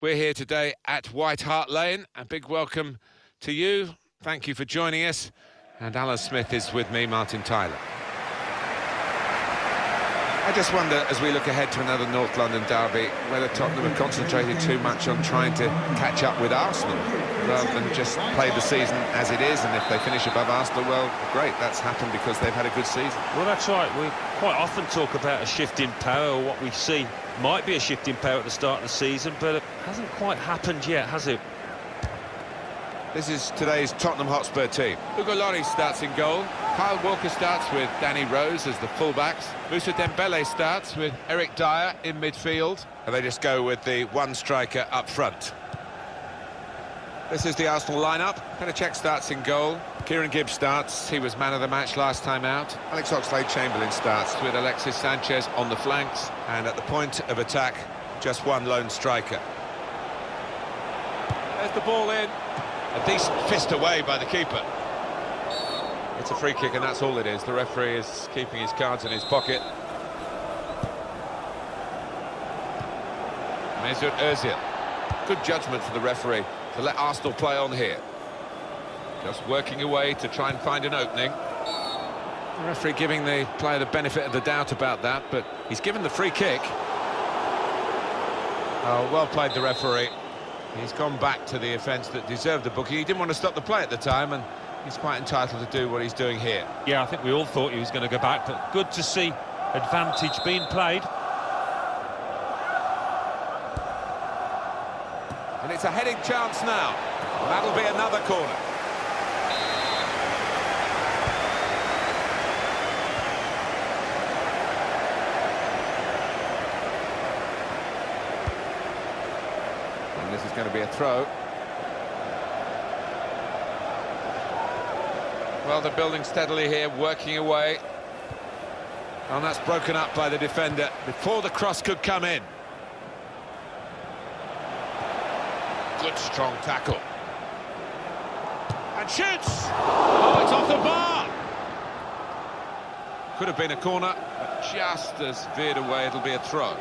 We're here today at White Hart Lane. A big welcome to you. Thank you for joining us. And Alan Smith is with me, Martin Tyler. I just wonder, as we look ahead to another North London derby, whether Tottenham have concentrated too much on trying to catch up with Arsenal, rather than just play the season as it is, and if they finish above Arsenal, well, great, that's happened because they've had a good season. Well, that's right. We quite often talk about a shift in power, or what we see might be a shift in power at the start of the season, but it hasn't quite happened yet, has it? This is today's Tottenham Hotspur team. Hugo Lloris starts in goal. Kyle Walker starts with Danny Rose as the fullbacks. Moussa Dembele starts with Eric Dyer in midfield. And they just go with the one striker up front. This is the Arsenal lineup. Petr starts in goal. Kieran Gibbs starts. He was man of the match last time out. Alex Oxlade-Chamberlain starts with Alexis Sanchez on the flanks. And at the point of attack, just one lone striker. There's the ball in. A decent fist away by the keeper. It's a free kick, and that's all it is. The referee is keeping his cards in his pocket. Mesut Ozil. Good judgment for the referee to let Arsenal play on here. Just working away to try and find an opening. The referee giving the player the benefit of the doubt about that, but he's given the free kick. Oh, well played, the referee. He's gone back to the offence that deserved the booking. He didn't want to stop the play at the time, and he's quite entitled to do what he's doing here. Yeah, I think we all thought he was going to go back, but good to see advantage being played. And it's a heading chance now. That'll be another corner. And this is going to be a throw. Well, they're building steadily here, working away. And that's broken up by the defender before the cross could come in. Good strong tackle. And shoots! Oh, it's off the bar! Could have been a corner, but just as veered away, it'll be a throw.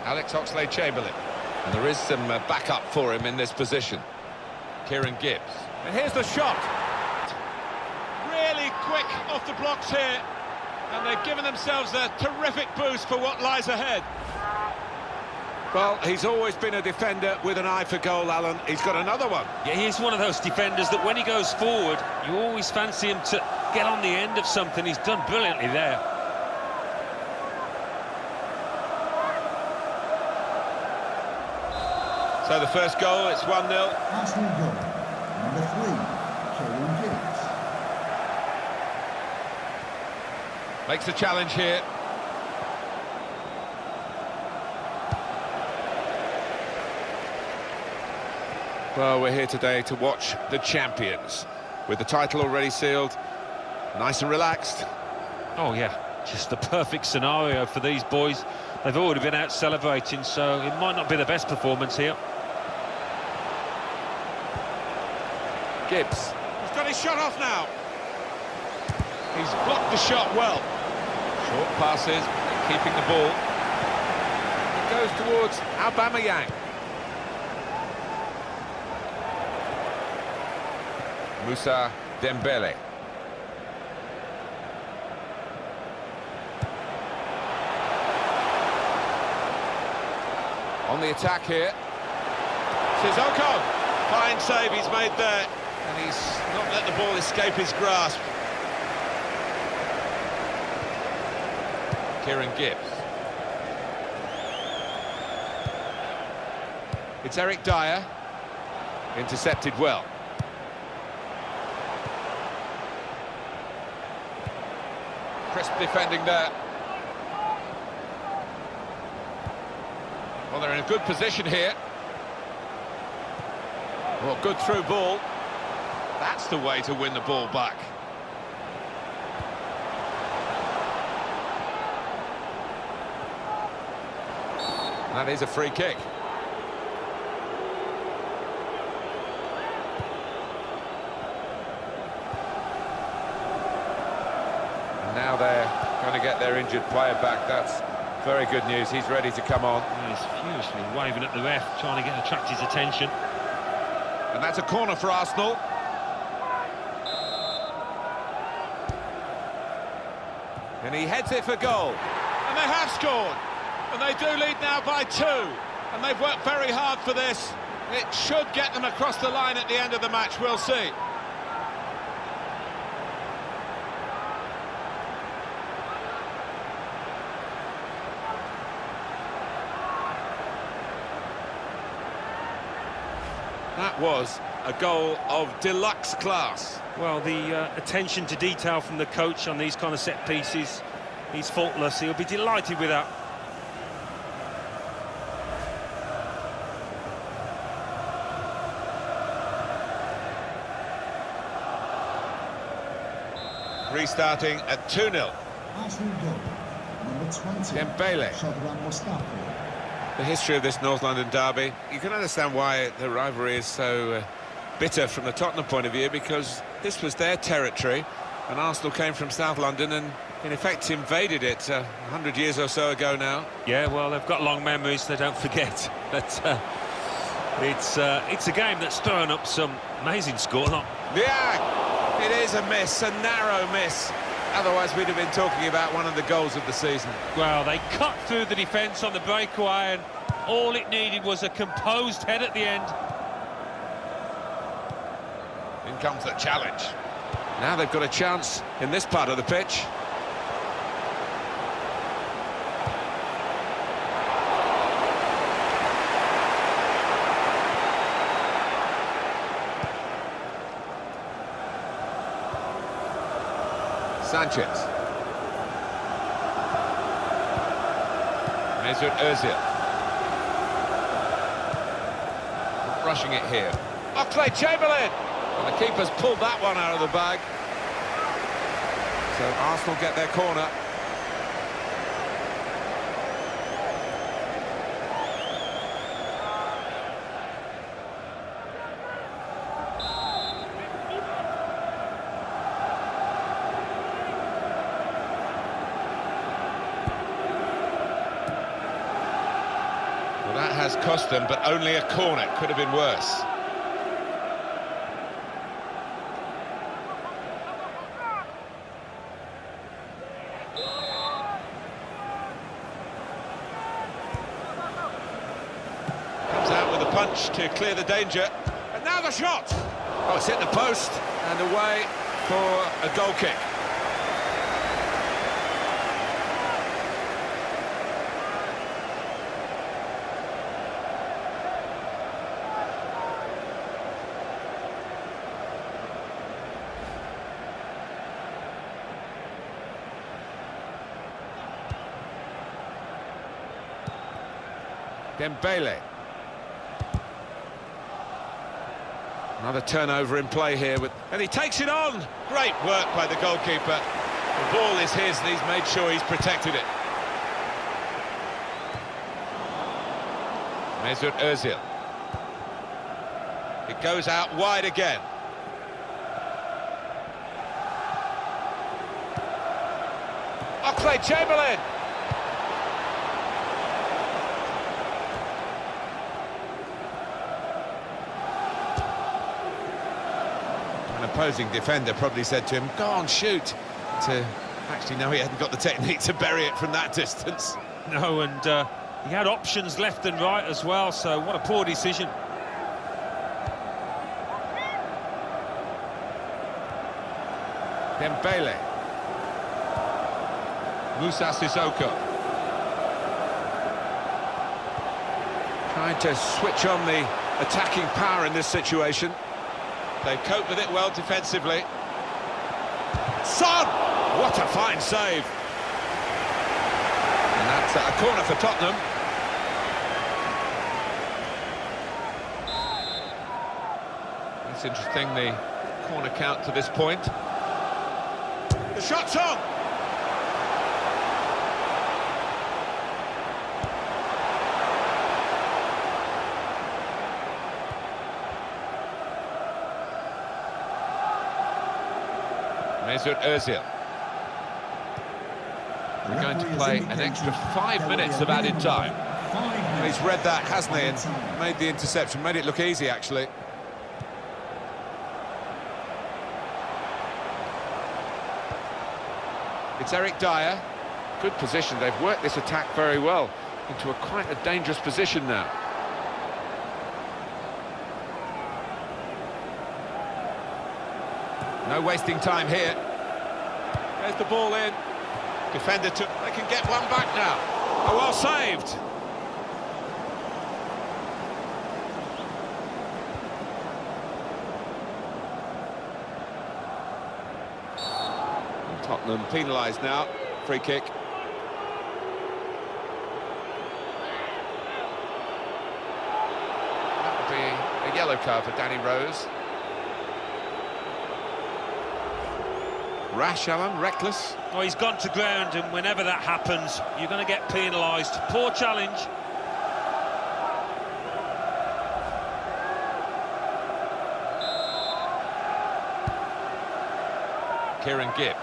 Alex Oxlade-Chamberlain. And there is some backup for him in this position. Kieran Gibbs. And here's the shot. Really quick off the blocks here. And they've given themselves a terrific boost for what lies ahead. Well, he's always been a defender with an eye for goal, Alan. He's got another one. Yeah, he's one of those defenders that when he goes forward, you always fancy him to get on the end of something. He's done brilliantly there. So the first goal, it's 1-0. Arsenal goal, number 3, Kieran Gibbs. Makes the challenge here. Well, we're here today to watch the champions. With the title already sealed, nice and relaxed. Oh, yeah, just the perfect scenario for these boys. They've already been out celebrating, so it might not be the best performance here. Gibbs. He's got his shot off now. He's blocked the shot well. Short passes, keeping the ball. It goes towards Aubameyang. Moussa Dembele. On the attack here. Sissoko. Fine save he's made there. And he's not let the ball escape his grasp. Kieran Gibbs. It's Eric Dyer. Intercepted well. Crisp defending there. Well, they're in a good position here. Well, good through ball. That's the way to win the ball back. That is a free kick. Now they're going to get their injured player back. That's very good news. He's ready to come on. He's furiously waving at the ref, trying to attract his attention. And that's a corner for Arsenal. And he heads it for goal. And they have scored. And they do lead now by 2. And they've worked very hard for this. It should get them across the line at the end of the match. We'll see. That was a goal of deluxe class. Well, the attention to detail from the coach on these kind of set pieces, he's faultless. He'll be delighted with that. Restarting at 2-0. Arsenal goal. Number 20. Dembele. Shadran Mustafi. The history of this North London derby, you can understand why the rivalry is so bitter from the Tottenham point of view, because this was their territory and Arsenal came from South London and in effect invaded it 100 years or so ago now. Yeah, well, they've got long memories, they don't forget. But it's a game that's thrown up some amazing score. Yeah, it is a miss, a narrow miss. Otherwise, we'd have been talking about one of the goals of the season. Well, they cut through the defence on the breakaway and all it needed was a composed head at the end. In comes the challenge. Now they've got a chance in this part of the pitch. Sanchez. Mesut Ozil. Rushing it here. Oxlade-Chamberlain! And the keeper's pulled that one out of the bag. So Arsenal get their corner. Well, that has cost them, but only a corner. Could have been worse. Punch to clear the danger, and now the shot. Oh, it's hit the post and away for a goal kick. Dembele. Another turnover in play here, and he takes it on. Great work by the goalkeeper. The ball is his, and he's made sure he's protected it. Mesut Ozil. It goes out wide again. Oxlade-Chamberlain. An opposing defender probably said to him, go on, shoot. To actually, no, he hadn't got the technique to bury it from that distance. No, and he had options left and right as well, so what a poor decision. Dembele. Moussa Sissoko. Trying to switch on the attacking power in this situation. They cope with it well defensively. Son! What a fine save. And that's a corner for Tottenham. It's interesting, the corner count to this point. The shot's on! Mesut Ozil. They're going to play an extra 5 minutes of added time. Well, he's read that, hasn't he, and made the interception, made it look easy, actually. It's Eric Dyer. Good position. They've worked this attack very well into quite a dangerous position now. No wasting time here. There's the ball in. Defender took. They can get one back now. Oh, well saved. And Tottenham penalised now. Free kick. That would be a yellow card for Danny Rose. Rash, Alan, reckless. Oh, he's gone to ground, and whenever that happens, you're going to get penalised. Poor challenge. Kieran Gibbs.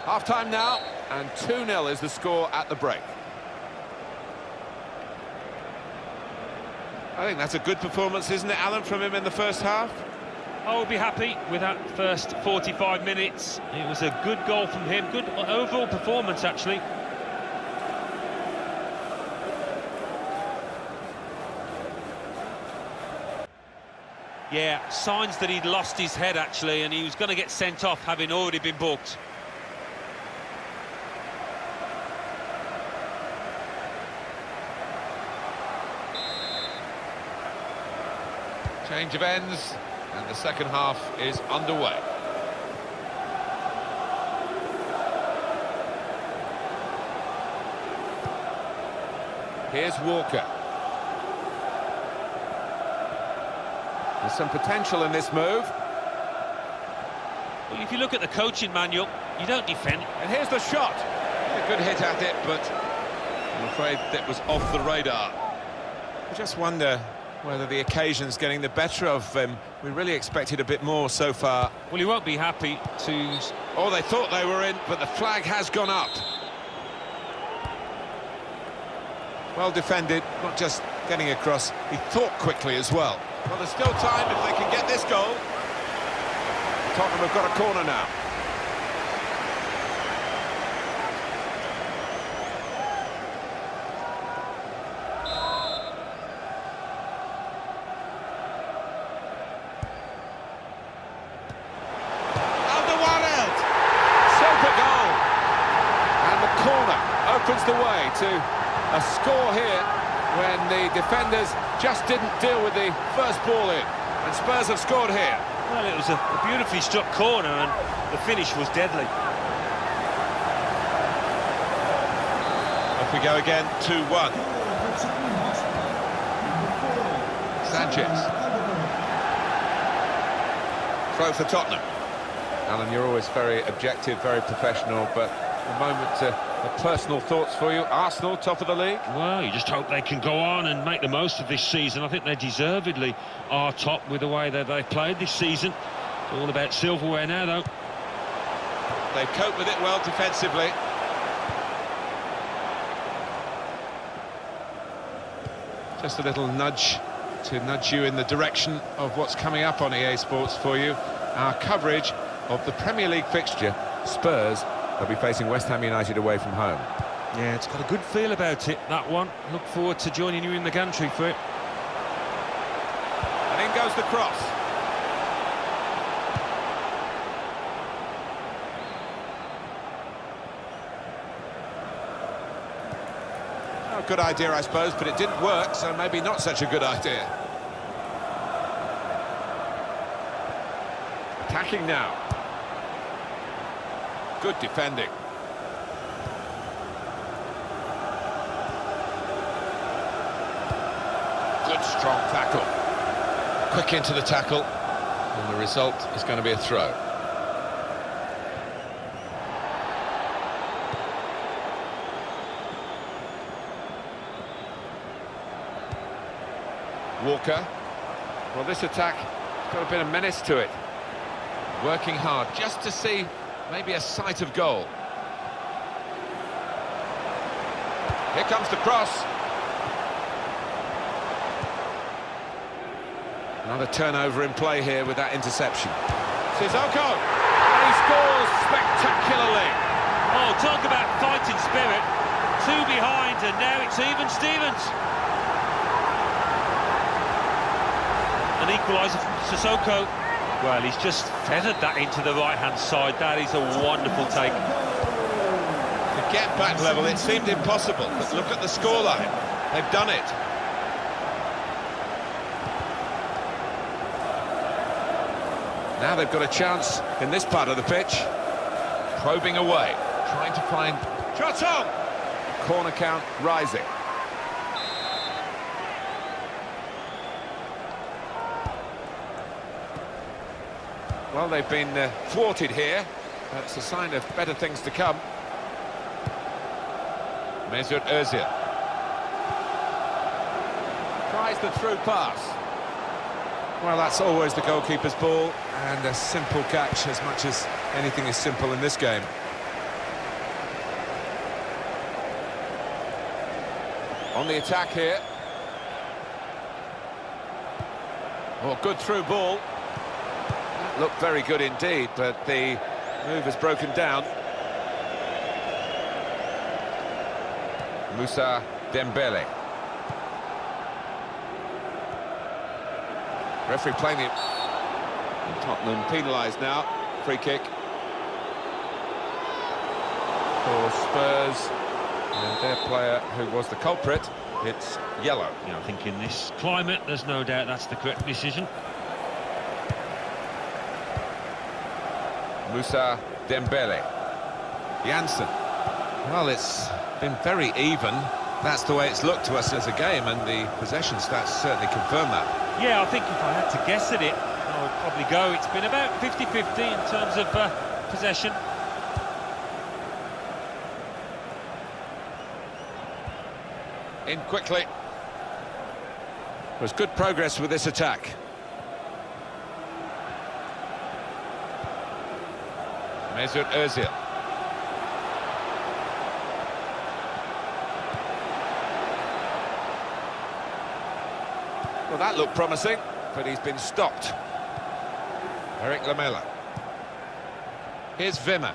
Half-time now, and 2-0 is the score at the break. I think that's a good performance, isn't it, Alan, from him in the first half? I would be happy with that first 45 minutes. It was a good goal from him. Good overall performance, actually. Yeah, signs that he'd lost his head, actually, and he was going to get sent off, having already been booked. Change of ends. And the second half is underway. Here's Walker. There's some potential in this move. Well, if you look at the coaching manual, you don't defend. And here's the shot. A good hit at it, but I'm afraid that was off the radar. I just wonder whether the occasion's getting the better of him. We really expected a bit more so far. Well, he won't be happy to... Oh, they thought they were in, but the flag has gone up. Well defended, not just getting across, he thought quickly as well. Well, there's still time if they can get this goal. Tottenham have got a corner now. Opens the way to a score here when the defenders just didn't deal with the first ball in, and Spurs have scored here. Well, it was a beautifully struck corner, and the finish was deadly. Off we go again, 2-1. Sanchez. Throw for Tottenham. Alan, you're always very objective, very professional, but a moment to... personal thoughts for you. Arsenal, top of the league? Well, you just hope they can go on and make the most of this season. I think they deservedly are top with the way that they've played this season. It's all about silverware now, though. They've coped with it well defensively. Just a little nudge to nudge you in the direction of what's coming up on EA Sports for you. Our coverage of the Premier League fixture. Spurs, they'll be facing West Ham United away from home. Yeah, it's got a good feel about it, that one. Look forward to joining you in the gantry for it. And in goes the cross. Oh, good idea, I suppose, but it didn't work, so maybe not such a good idea. Attacking now. Good defending. Good strong tackle. Quick into the tackle. And the result is going to be a throw. Walker. Well, this attack has got a bit of menace to it. Working hard just to see maybe a sight of goal. Here comes the cross. Another turnover in play here with that interception. Sissoko! And he scores spectacularly. Oh, talk about fighting spirit. Two behind, and now it's even Stevens. An equaliser from Sissoko. Well, he's just feathered that into the right-hand side. That is a wonderful take. To get back level, it seemed impossible, but look at the scoreline. They've done it. Now they've got a chance in this part of the pitch. Probing away, trying to find... Shot on! Corner count rising. Well, they've been thwarted here. That's a sign of better things to come. Mesut Ozil. Tries the through pass. Well, that's always the goalkeeper's ball, and a simple catch as much as anything is simple in this game. On the attack here. Oh, good through ball. That looked very good indeed, but the move has broken down. Moussa Dembele. Referee playing it. Tottenham penalised now. Free kick. For Spurs. And their player, who was the culprit, it's yellow. Yeah, I think in this climate, there's no doubt that's the correct decision. Moussa Dembele. Janssen. Well, it's been very even. That's the way it's looked to us as a game, and the possession stats certainly confirm that. Yeah, I think if I had to guess at it, I would probably go. It's been about 50-50 in terms of possession. In quickly. There's good progress with this attack. Mesut Ozil. Well, that looked promising, but he's been stopped. Eric Lamela. Here's Wimmer.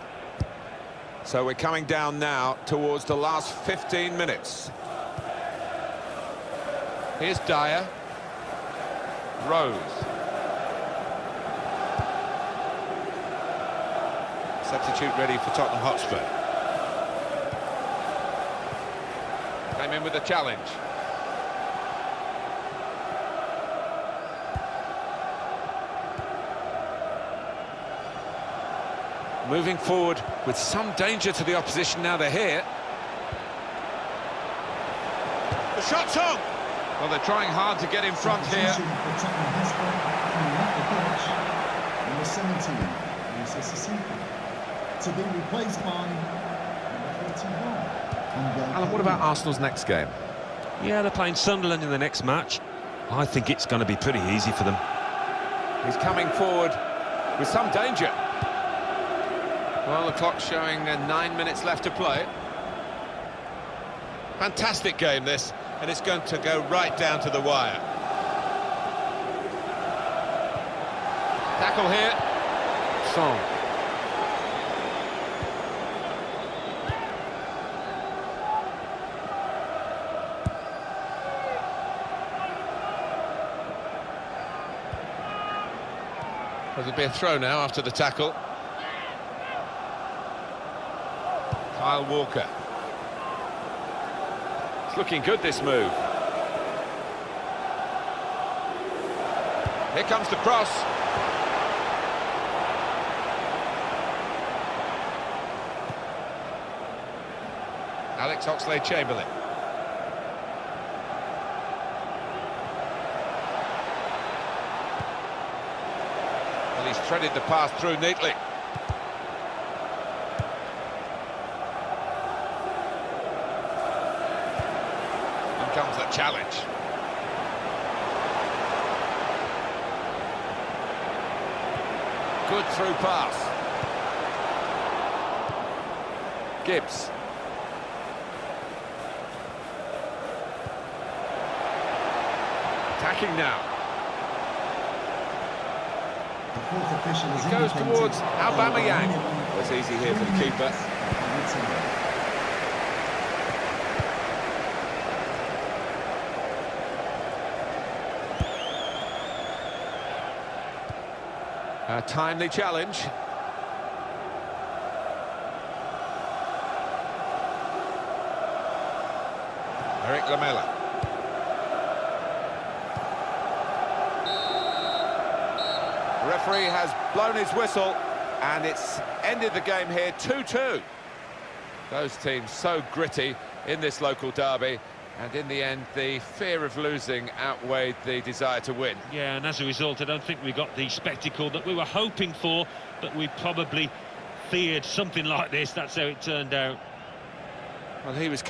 So we're coming down now towards the last 15 minutes. Here's Dyer. Rose. Substitute ready for Tottenham Hotspur. Came in with a challenge. Moving forward with some danger to the opposition now they're here. The shot's on! Well, they're trying hard to get in front here. Number 17, Moussa Sissoko, to be replaced by number 31. Alan, what about Arsenal's next game? Yeah, they're playing Sunderland in the next match. I think it's going to be pretty easy for them. He's coming forward with some danger. Well, the clock's showing 9 minutes left to play. Fantastic game, this, and it's going to go right down to the wire. Tackle here. Song. There'll be a throw now after the tackle. Kyle Walker. It's looking good, this move. Here comes the cross. Alex Oxlade-Chamberlain. Well, he's threaded the pass through neatly. Comes the challenge. Good through pass. attacking now. The fourth official has It goes indicated towards that Aubameyang. minimum It's easy here for the keeper. A timely challenge. Eric Lamela. The referee has blown his whistle, and it's ended the game here 2-2. Those teams so gritty in this local derby, and in the end, the fear of losing outweighed the desire to win. Yeah, and as a result, I don't think we got the spectacle that we were hoping for, but we probably feared something like this. That's how it turned out. Well, he was